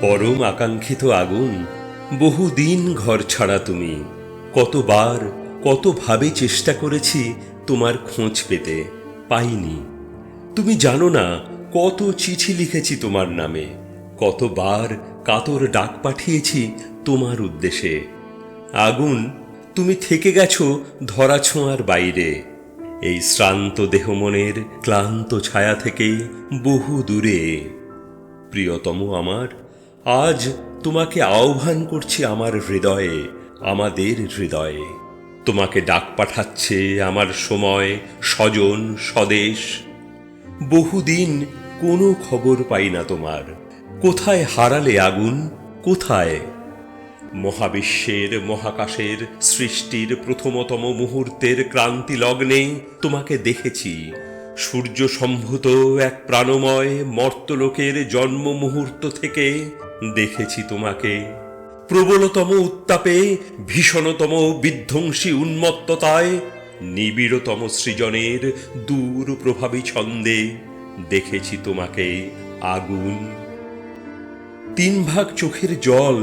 পরম আকাঙ্ক্ষিত আগুন, বহুদিন ঘর ছাড়া তুমি। কতবার কতভাবে চেষ্টা করেছি তোমার খোঁজ পেতে, পাইনি। তুমি জানো না কত চিঠি লিখেছি তোমার নামে, কতবার কাতর ডাক পাঠিয়েছি তোমার উদ্দেশ্যে। আগুন, তুমি থেকে গেছো ধরাছোঁয়ার বাইরে, এই শ্রান্ত দেহ মনের ক্লান্ত ছায়া থেকে বহু দূরে। প্রিয়তম আমার, আজ তোমাকে আহ্বান করছি আমার হৃদয়ে, আমাদের হৃদয়ে। তোমাকে ডাক পাঠাচ্ছে আমার সময়, স্বজন, স্বদেশ। বহুদিন কোনো খবর পাই না তোমার। কোথায় হারালে আগুন, কোথায়? মহাবিশ্বের, মহাকাশের সৃষ্টির প্রথমতম মুহূর্তের ক্রান্তি লগ্নে তোমাকে দেখেছি। সূর্য সম্ভূত এক প্রাণময় মর্তলোকের জন্ম মুহূর্ত থেকে দেখেছি তোমাকে। প্রবলতম উত্তাপে, ভীষণতম বিধ্বংসী উন্মত্ততায়, নিবিড়তম সৃজনের দূর প্রভাবী ছন্দে দেখেছি তোমাকে আগুন। 3 ভাগ চোখের জল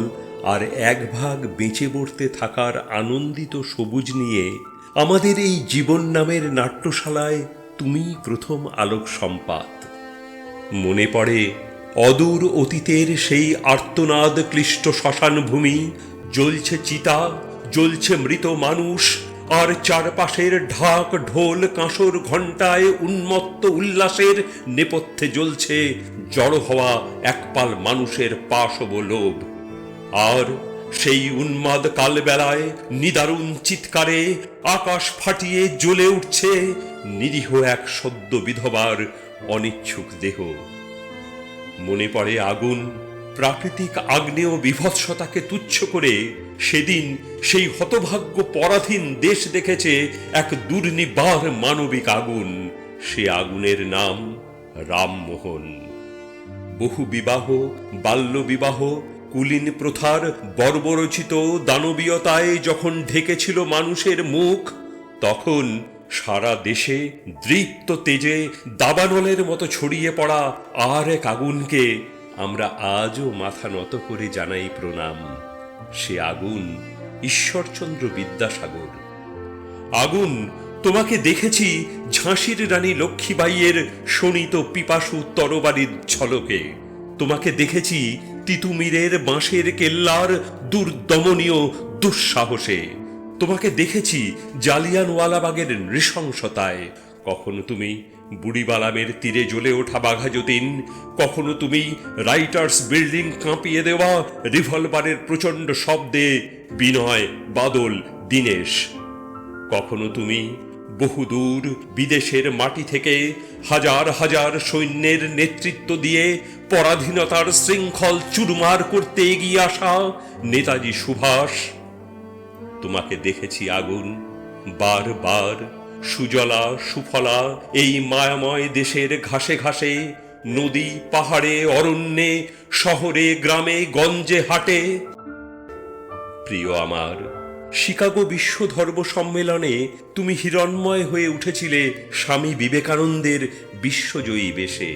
আর 1 ভাগ বেঁচে বর্তে থাকার আনন্দিত সবুজ নিয়ে আমাদের এই জীবন নামের নাট্যশালায় তুমি প্রথম আলোক সম্পাত। মনে পড়ে অদূর অতীতের সেই আর্তনাদ ক্লিষ্ট শ্মশান ভূমি, জ্বলছে চিতা, জ্বলছে মৃত মানুষ, আর চারপাশের ঢাক ঢোল কাঁসর ঘণ্টায় উন্মত্ত উল্লাসের নেপথ্যে জ্বলছে জড়ো হওয়া একপাল মানুষের পাশব লোভ। আর সেই উন্মাদ কালবেলায় নিদারুণ চিৎকারে আকাশ ফাটিয়ে জ্বলে উঠছে নিরীহ এক সদ্য বিধবার অনিচ্ছুক দেহ। মনে পড়ে আগুন, প্রাকৃতিক আগ্নেয় বিভৎসতাকে তুচ্ছ করে সেদিন সেই হতভাগ্য পরাধীন দেশ দেখেছে এক দুর্নিবার মানবিক আগুন। সে আগুনের নাম রামমোহন। বহু বিবাহ, বাল্য বিবাহ, কুলীন প্রথার বর্বরচিত দানবীয়তায় যখন ঢেকেছিল মানুষের মুখ, তখন সারা দেশে দৃপ্ত তেজে দাবানলের মতো ছড়িয়ে পড়া আর এক আগুনকে আমরা আজও মাথা নত করে জানাই প্রণাম। সে আগুন ঈশ্বরচন্দ্র বিদ্যাসাগর। আগুন, তোমাকে দেখেছি ঝাঁসির রানী লক্ষ্মীবাইয়ের শোণিত পিপাসু তরবারির ঝলকে। তোমাকে দেখেছি তিতুমিরের বাঁশের কেল্লার দুর্দমনীয় দুঃসাহসে। তোমাকে দেখেছি জালিয়ানওয়ালাবাগের নৃশংসতায়। কখনো তুমি বুড়িবালামের তীরে জ্বলে ওঠা বাঘা যতীন, কখনো তুমি রাইটার্স বিল্ডিং কাঁপিয়ে দেওয়া রিভলভারের প্রচণ্ড শব্দে বিনয়, বাদল, দীনেশ। কখনো তুমি বহুদূর বিদেশের মাটি থেকে হাজার হাজার সৈন্যের নেতৃত্ব দিয়ে পরাধীনতার শৃঙ্খল চুরমার করতে এগিয়ে আসা নেতাজি সুভাষ। তোমাকে দেখেছি আগুন, বারবার সুজলা সুফলা এই মায়াময় দেশের ঘাসে ঘাসে, নদী পাহাড়ে অরণ্যে, শহরে গ্রামে গঞ্জে হাটে। প্রিয় আমার, শিকাগো বিশ্ব ধর্ম সম্মেলনে তুমি হিরণ্ময় হয়ে উঠেছিলে স্বামী বিবেকানন্দের বিশ্বজয়ী বেশে।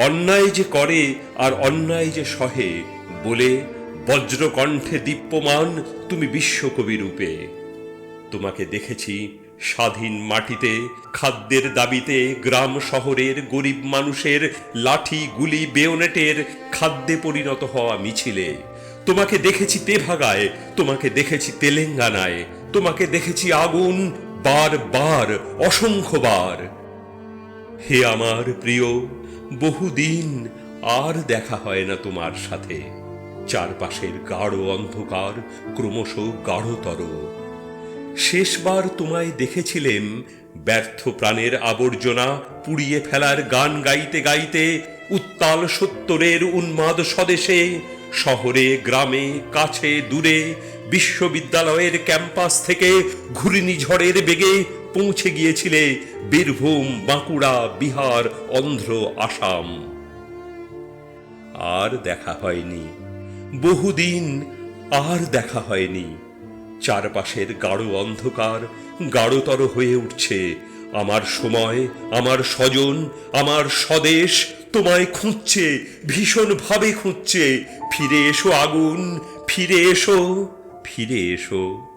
অন্যায় যে করে আর অন্যায় যে সহে বলে বজ্রকণ্ঠে দীপ্যমান তুমি বিশ্বকবি রূপে। তোমাকে দেখেছি স্বাধীন মাটিতে খাদ্যের দাবিতে গ্রাম শহরের গরিব মানুষের লাঠি গুলি বেয়োনেটের খাদ্যে পরিণত হওয়া মিছিলে। তোমাকে দেখেছি তেভাগায়, তোমাকে দেখেছি তেলেঙ্গানায়, তোমাকে দেখেছি আগুন, বারবার, অসংখ্যবার। হে আমার প্রিয়, বহুদিন আর দেখা হয় না তোমার সাথে। চারপাশের গাঢ় অন্ধকার ক্রমশ গাঢ়তর। শেষবার তোমায় দেখেছিলেন ব্যর্থ প্রাণের আবর্জনা পুড়িয়ে ফেলার গান গাইতে গাইতে উত্তাল সত্তরের উন্মাদ স্বদেশে, শহরে গ্রামে কাছে দূরে, বিশ্ববিদ্যালয়ের ক্যাম্পাস থেকে ঘূর্ণিঝড়ের বেগে পৌঁছে গিয়েছিলে বীরভূম, বাঁকুড়া, বিহার, অন্ধ্র, আসাম। আর দেখা হয়নি, বহুদিন আর দেখা হয়নি। চারপাশের গাঢ় অন্ধকার গাঢ়তর হয়ে উঠছে, আমার সময়, আমার স্বজন, আমার স্বদেশ তোমায় খুঁজছে, ভীষণ ভাবে খুঁজছে। ফিরে এসো আগুন, ফিরে এসো, ফিরে এসো।